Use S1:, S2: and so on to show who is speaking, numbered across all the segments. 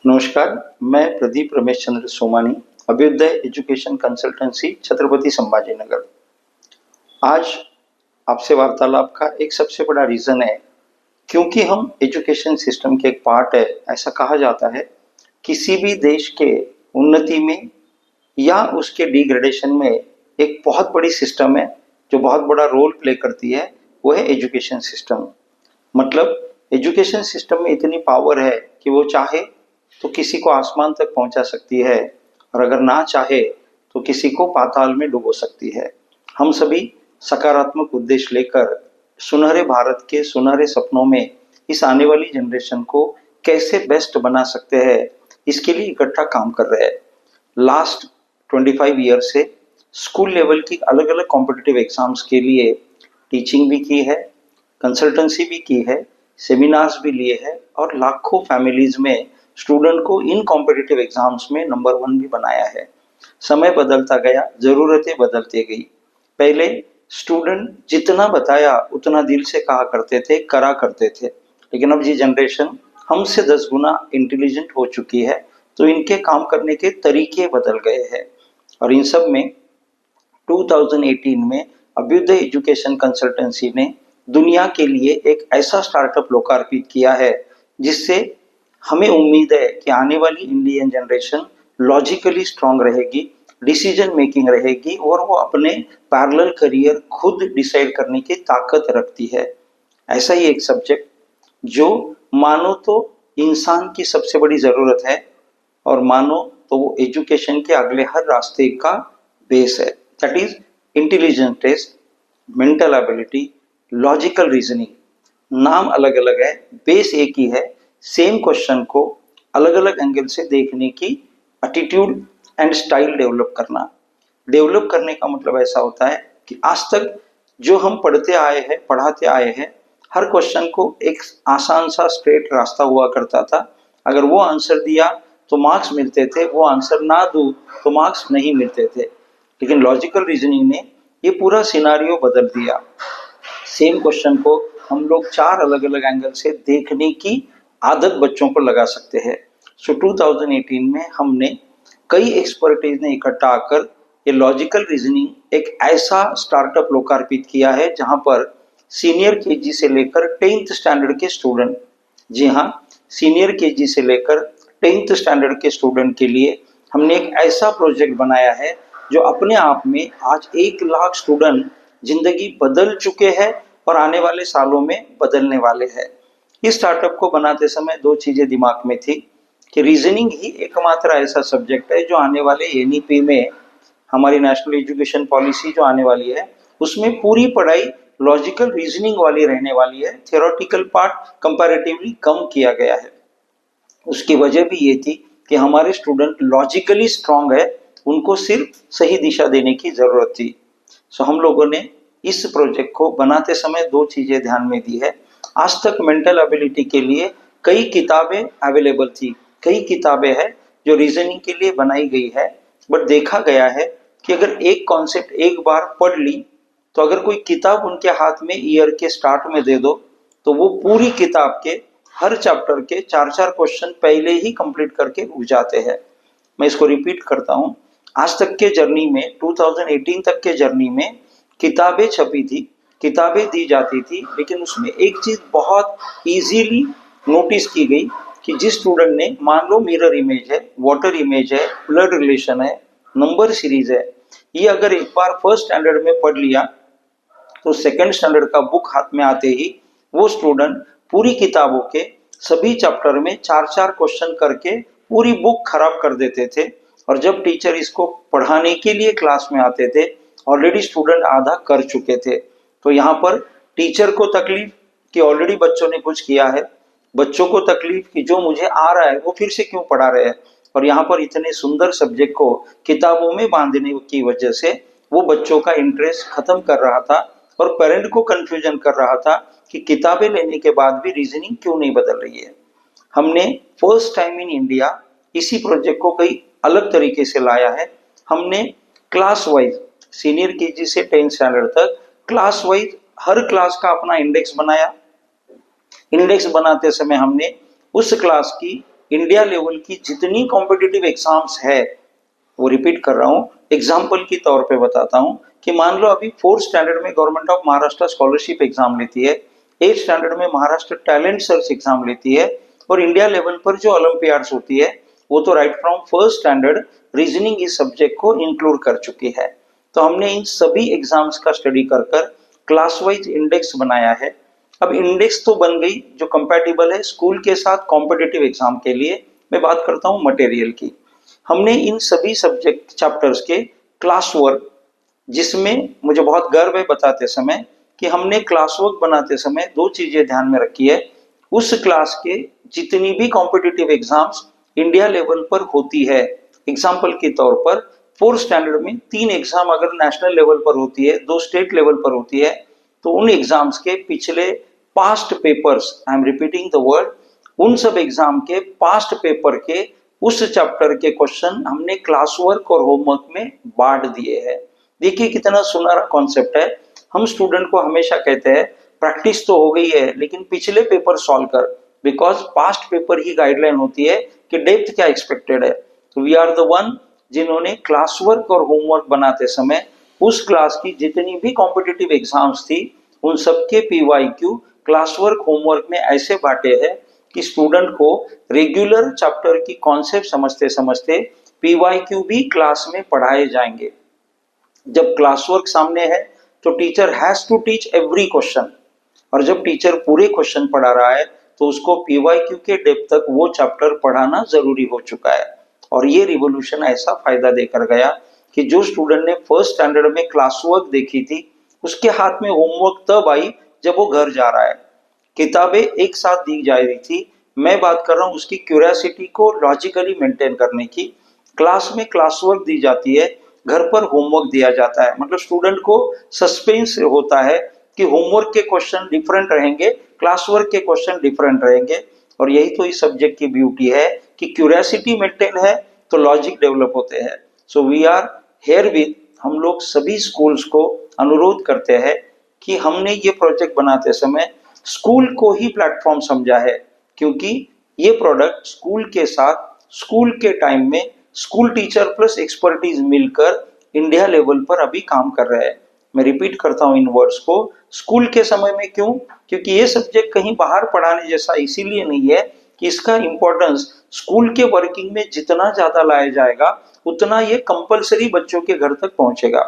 S1: नमस्कार। मैं Pradeep Ramesh Chandra Somani, Abhyuday education consultancy, Chhatrapati Sambhajinagar. आज आपसे वार्तालाप का एक सबसे बड़ा रीजन है क्योंकि हम एजुकेशन सिस्टम के एक पार्ट है। ऐसा कहा जाता है किसी भी देश के उन्नति में या उसके डिग्रेडेशन में एक बहुत बड़ी सिस्टम है जो बहुत बड़ा रोल प्ले करती है, वो है एजुकेशन सिस्टम। मतलब एजुकेशन सिस्टम में इतनी पावर है कि वो चाहे तो किसी को आसमान तक पहुंचा सकती है और अगर ना चाहे तो किसी को पाताल में डुबो सकती है। हम सभी सकारात्मक उद्देश्य लेकर सुनहरे भारत के सुनहरे सपनों में इस आने वाली जनरेशन को कैसे बेस्ट बना सकते हैं, इसके लिए इकट्ठा काम कर रहे हैं। लास्ट 25 ईयर से स्कूल लेवल की अलग अलग कॉम्पिटिटिव एग्जाम्स के लिए टीचिंग भी की है, कंसल्टेंसी भी की है, सेमिनार्स भी लिए हैं और लाखों फैमिलीज में स्टूडेंट को इन कॉम्पिटिटिव एग्जाम्स में नंबर 1 भी बनाया है। समय बदलता गया, जरूरतें बदलती गई। पहले स्टूडेंट जितना बताया उतना दिल से कहा करते थे, करा करते थे, लेकिन अब ये जनरेशन हमसे 10 गुना इंटेलिजेंट हो चुकी है, तो इनके काम करने के तरीके बदल गए हैं। और इन सब में 2018 में अभ्युदय एजुकेशन कंसल्टेंसी ने दुनिया के लिए एक ऐसा स्टार्टअप लोकार्पित किया है जिससे हमें उम्मीद है कि आने वाली इंडियन जनरेशन लॉजिकली स्ट्रांग रहेगी, डिसीजन मेकिंग रहेगी और वो अपने पैरेलल करियर खुद डिसाइड करने की ताकत रखती है। ऐसा ही एक सब्जेक्ट जो मानो तो इंसान की सबसे बड़ी जरूरत है और मानो तो वो एजुकेशन के अगले हर रास्ते का बेस है। That is intelligence test, mental ability, logical reasoning. नाम अलग अलग है, बेस एक ही है। सेम क्वेश्चन को अलग अलग एंगल से देखने की एटीट्यूड एंड स्टाइल डेवलप करने का मतलब ऐसा होता है कि आज तक जो हम पढ़ते आए हैं, पढ़ाते आए हैं, हर क्वेश्चन को एक आसान सा स्ट्रेट रास्ता हुआ करता था। अगर वो आंसर दिया तो मार्क्स मिलते थे, वो आंसर ना दूं तो मार्क्स नहीं मिलते थे। लेकिन लॉजिकल रीजनिंग ने ये पूरा सिनारियो बदल दिया। सेम क्वेश्चन को हम लोग 4 अलग अलग एंगल से देखने की आदत बच्चों को लगा सकते हैं। सो 2018 में हमने कई एक्सपर्टीज ने इकट्ठा आकर ये लॉजिकल रीजनिंग एक ऐसा स्टार्टअप लोकार्पित किया है जहां पर सीनियर केजी से लेकर 10th स्टैंडर्ड के स्टूडेंट, जी हाँ, सीनियर केजी से लेकर 10th स्टैंडर्ड के स्टूडेंट के लिए हमने एक ऐसा प्रोजेक्ट बनाया है जो अपने आप में आज 1 लाख स्टूडेंट जिंदगी बदल चुके हैं और आने वाले सालों में बदलने वाले हैं। इस स्टार्टअप को बनाते समय 2 चीजें दिमाग में थी कि रीजनिंग ही एकमात्र ऐसा सब्जेक्ट है जो आने वाले एनईपी में, हमारी नेशनल एजुकेशन पॉलिसी जो आने वाली है, उसमें पूरी पढ़ाई लॉजिकल रीजनिंग वाली रहने वाली है। थियोरेटिकल पार्ट कंपैरेटिवली कम किया गया है। उसकी वजह भी ये थी कि हमारे स्टूडेंट लॉजिकली स्ट्रांग है, उनको सिर्फ सही दिशा देने की जरूरत थी। सो हम लोगों ने इस प्रोजेक्ट को बनाते समय 2 चीजें ध्यान में दी है। आज तक मेंटल एबिलिटी के लिए कई किताबें अवेलेबल थी, कई किताबें हैं जो रीजनिंग के लिए बनाई गई है, बट देखा गया है कि अगर एक कॉन्सेप्ट एक बार पढ़ ली तो अगर कोई किताब उनके हाथ में ईयर के स्टार्ट में दे दो तो वो पूरी किताब के हर चैप्टर के 4-4 क्वेश्चन पहले ही कंप्लीट करके रुक जाते हैं। मैं इसको रिपीट करता हूँ। आज तक के जर्नी में, 2018 तक के जर्नी में किताबें छपी थी, किताबें दी जाती थी, लेकिन उसमें एक चीज बहुत इजीली नोटिस की गई कि जिस स्टूडेंट ने, मान लो मिरर इमेज है, वाटर इमेज है, ब्लड रिलेशन है, नंबर सीरीज है, ये अगर एक बार फर्स्ट स्टैंडर्ड में पढ़ लिया तो सेकंड स्टैंडर्ड का बुक हाथ में आते ही वो स्टूडेंट पूरी किताबों के सभी चैप्टर में 4-4 क्वेश्चन करके पूरी बुक खराब कर देते थे। और जब टीचर इसको पढ़ाने के लिए क्लास में आते थे, ऑलरेडी स्टूडेंट आधा कर चुके थे। तो यहाँ पर टीचर को तकलीफ कि ऑलरेडी बच्चों ने कुछ किया है, बच्चों को तकलीफ कि जो मुझे आ रहा है वो फिर से क्यों पढ़ा रहे हैं। और यहाँ पर इतने सुंदर सब्जेक्ट को किताबों में बांधने की वजह से वो बच्चों का इंटरेस्ट खत्म कर रहा था और पेरेंट को कंफ्यूजन कर रहा था कि किताबें लेने के बाद भी रीजनिंग क्यों नहीं बदल रही है। हमने फर्स्ट टाइम इन इंडिया इसी प्रोजेक्ट को कई अलग तरीके से लाया है। हमने क्लास वाइज, सीनियर केजी से 10th स्टैंडर्ड तक क्लास वाइज हर क्लास का अपना इंडेक्स बनाया। इंडेक्स बनाते समय हमने उस क्लास की इंडिया लेवल की जितनी कॉम्पिटिटिव एग्जाम्स है, वो रिपीट कर रहा हूँ, एग्जाम्पल के तौर पे बताता हूँ कि मान लो अभी 4th स्टैंडर्ड में government of Maharashtra scholarship exam लेती है, 8th स्टैंडर्ड में महाराष्ट्र टैलेंट सर्च एग्जाम लेती है, और इंडिया लेवल पर जो ओलंपियाड्स होती है वो तो right from 1st standard reasoning इस सब्जेक्ट को इंक्लूड कर चुकी है। तो हमने इन सभी एग्जाम्स का स्टडी कर क्लास वाइज इंडेक्स बनाया है। अब इंडेक्स तो बन गई जो कंपैटिबल है स्कूल के साथ कॉम्पिटिटिव एग्जाम के लिए। मैं बात करता हूँ मटेरियल की। हमने इन सभी सब्जेक्ट चैप्टर्स के क्लास वर्क, जिसमें मुझे बहुत गर्व है बताते समय कि हमने क्लास वर्क बनाते समय दो चीजें ध्यान में रखी है। उस क्लास के जितनी भी कॉम्पिटिटिव एग्जाम्स इंडिया लेवल पर होती है, एग्जाम्पल के तौर पर 4th स्टैंडर्ड में 3 एग्जाम अगर नेशनल लेवल पर होती है, 2 स्टेट लेवल पर होती है, तो उन एग्जाम्स के पिछले past papers, I am repeating the word, उन सब एग्जाम के पास्ट पेपर के उस चैप्टर के क्वेश्चन हमने क्लास वर्क और होमवर्क में बांट दिए हैं। देखिए कितना सुनहरा कॉन्सेप्ट है। हम स्टूडेंट को हमेशा कहते हैं प्रैक्टिस तो हो गई है लेकिन पिछले पेपर सॉल्व कर, because past paper he guideline होती है कि डेप्थ क्या एक्सपेक्टेड है। तो वी आर द वन जिन्होंने क्लास वर्क और होमवर्क बनाते समय उस क्लास की जितनी भी कॉम्पिटिटिव एग्जाम्स थी उन सबके पीवाईक्यू क्लास वर्क होमवर्क में ऐसे बांटे हैं कि स्टूडेंट को रेगुलर चैप्टर की कॉन्सेप्ट समझते समझते पीवाईक्यू भी क्लास में पढ़ाए जाएंगे। जब क्लास वर्क सामने है तो teacher has to teach every question, और जब टीचर पूरे क्वेश्चन पढ़ा रहा है तो उसको पीवाईक्यू के डेप्थ तक वो चैप्टर पढ़ाना जरूरी हो चुका है। और ये रिवोल्यूशन ऐसा फायदा देकर गया कि जो स्टूडेंट ने 1st स्टैंडर्ड में क्लास वर्क देखी थी उसके हाथ में होमवर्क तब आई जब वो घर जा रहा है। किताबें एक साथ दी जा रही थी, मैं बात कर रहा हूँ उसकी क्यूरियोसिटी को लॉजिकली मेंटेन करने की। क्लास में क्लास वर्क दी जाती है, घर पर होमवर्क दिया जाता है, मतलब स्टूडेंट को सस्पेंस होता है कि होमवर्क के क्वेश्चन डिफरेंट रहेंगे, क्लास वर्क के क्वेश्चन डिफरेंट रहेंगे। और यही तो इस सब्जेक्ट की ब्यूटी है कि क्यूरियोसिटी मेंटेन है तो लॉजिक डेवलप होते हैं। So we are here with, हम लोग सभी स्कूल्स को अनुरोध करते हैं कि हमने ये प्रोजेक्ट बनाते समय स्कूल को ही प्लेटफॉर्म समझा है, क्योंकि ये प्रोडक्ट स्कूल के साथ स्कूल के टाइम में स्कूल टीचर प्लस एक्सपर्टीज मिलकर इंडिया लेवल पर अभी काम कर रहे हैं। मैं रिपीट करता हूँ इन वर्ड्स को, स्कूल के समय में क्यों? क्योंकि ये सब्जेक्ट कहीं बाहर पढ़ाने जैसा इसीलिए नहीं है कि इसका इंपॉर्टेंस स्कूल के वर्किंग में जितना ज्यादा लाया जाएगा उतना ये कंपलसरी बच्चों के घर तक पहुंचेगा।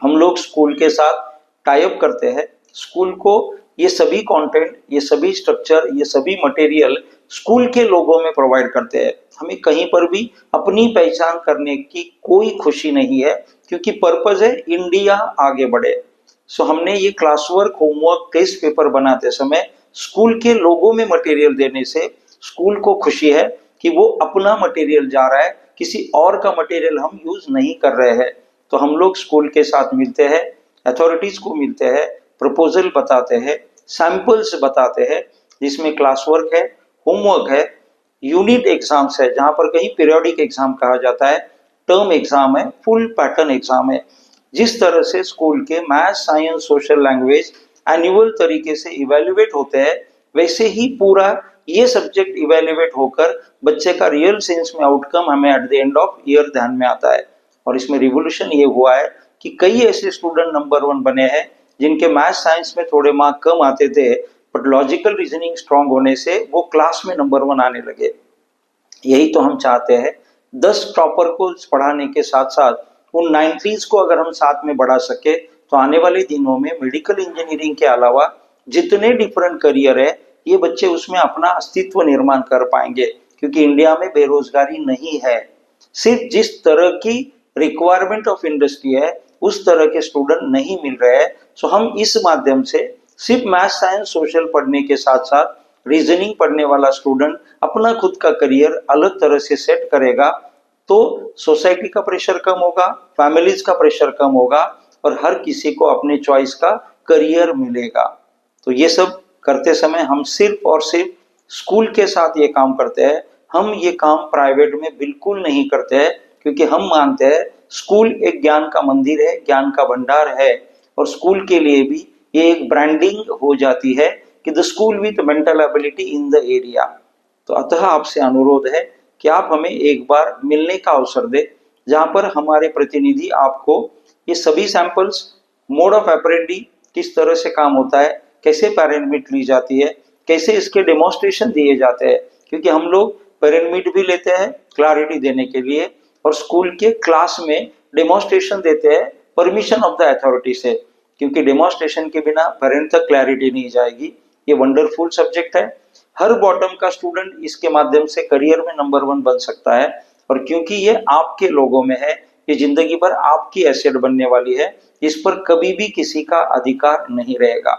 S1: हम लोग स्कूल के साथ टाई अप करते हैं, स्कूल को ये सभी कंटेंट, ये सभी स्ट्रक्चर, ये सभी मटेरियल स्कूल के लोगों में प्रोवाइड करते हैं। हमें कहीं पर भी अपनी पहचान करने की कोई खुशी नहीं है, क्योंकि पर्पस है इंडिया आगे बढ़े। सो हमने ये class work, homework, test paper बनाते समय स्कूल के लोगों में मटेरियल देने से स्कूल को खुशी है कि वो अपना मटेरियल जा रहा है, किसी और का मटेरियल हम यूज नहीं कर रहे हैं। तो हम लोग स्कूल के साथ मिलते हैं, अथॉरिटीज को मिलते हैं, प्रपोजल बताते हैं, सैंपल्स बताते हैं, जिसमें क्लास वर्क है, होमवर्क है, यूनिट एग्जाम्स है जहां पर कहीं पीरियोडिक एग्जाम कहा जाता है, टर्म एग्जाम है, फुल पैटर्न एग्जाम है। जिस तरह से स्कूल के math, science, social, language annual तरीके से इवेल्युएट होते हैं, वैसे ही पूरा ये सब्जेक्ट इवेल्युएट होकर बच्चे का रियल सेंस में आउटकम हमें at the end of year ध्यान में आता है। और इसमें रिवोल्यूशन ये हुआ है कि कई ऐसे स्टूडेंट नंबर 1 बने हैं जिनके मैथ साइंस में थोड़े मार्क कम आते थे, बट लॉजिकल रीजनिंग स्ट्रांग होने से वो क्लास में नंबर 1 आने लगे। यही तो हम चाहते हैं। 10 टॉपर को पढ़ाने के साथ साथ उन 93s को अगर हम साथ में बढ़ा सके तो आने वाले दिनों में मेडिकल इंजीनियरिंग के अलावा जितने डिफरेंट करियर है ये बच्चे उसमें अपना अस्तित्व निर्माण कर पाएंगे, क्योंकि इंडिया में बेरोजगारी नहीं है। सिर्फ जिस तरह की रिक्वायरमेंट ऑफ इंडस्ट्री है उस तरह के स्टूडेंट नहीं मिल रहे हैं। सो हम इस माध्यम से सिर्फ मैथ, साइंस, सोशल पढ़ने के साथ साथ रीजनिंग पढ़ने वाला स्टूडेंट अपना खुद का करियर अलग तरह से सेट करेगा, तो सोसाइटी का प्रेशर कम होगा, फैमिलीज का प्रेशर कम होगा और हर किसी को अपने चॉइस का करियर मिलेगा। तो ये सब करते समय हम सिर्फ और सिर्फ स्कूल के साथ ये काम करते हैं। हम ये काम प्राइवेट में बिल्कुल नहीं करते हैं, क्योंकि हम मानते हैं स्कूल एक ज्ञान का मंदिर है, ज्ञान का भंडार है, और स्कूल के लिए भी ये एक ब्रांडिंग हो जाती है कि the school with mental ability in the area. तो अतः आपसे अनुरोध है कि आप हमें एक बार मिलने का अवसर दें, जहां पर हमारे प्रतिनिधि आपको ये सभी सैंपल्स, मोड ऑफ ऑपरेंडी किस तरह से काम होता है, कैसे पेरेंट मीट ली जाती है, कैसे इसके डेमोन्स्ट्रेशन दिए जाते हैं, क्योंकि हम लोग पेरेंट मीट भी लेते हैं क्लैरिटी देने के लिए, और स्कूल के क्लास में डेमोन्स्ट्रेशन देते हैं परमिशन ऑफ द अथॉरिटी से, क्योंकि डेमोन्स्ट्रेशन के बिना पेरेंट तक क्लैरिटी नहीं जाएगी। ये वंडरफुल सब्जेक्ट है। हर बॉटम का स्टूडेंट इसके माध्यम से करियर में नंबर 1 बन सकता है, और क्योंकि ये आपके लोगों में है, ये जिंदगी भर आपकी एसेट बनने वाली है, इस पर कभी भी किसी का अधिकार नहीं रहेगा।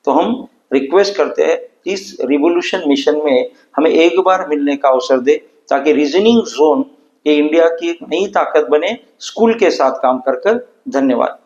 S1: तो हम रिक्वेस्ट करते हैं इस रिवोल्यूशन मिशन में हमें एक बार मिलने का अवसर दे, ताकि रीजनिंग जोन ये इंडिया की एक नई ताकत बने स्कूल के साथ काम कर कर। धन्यवाद।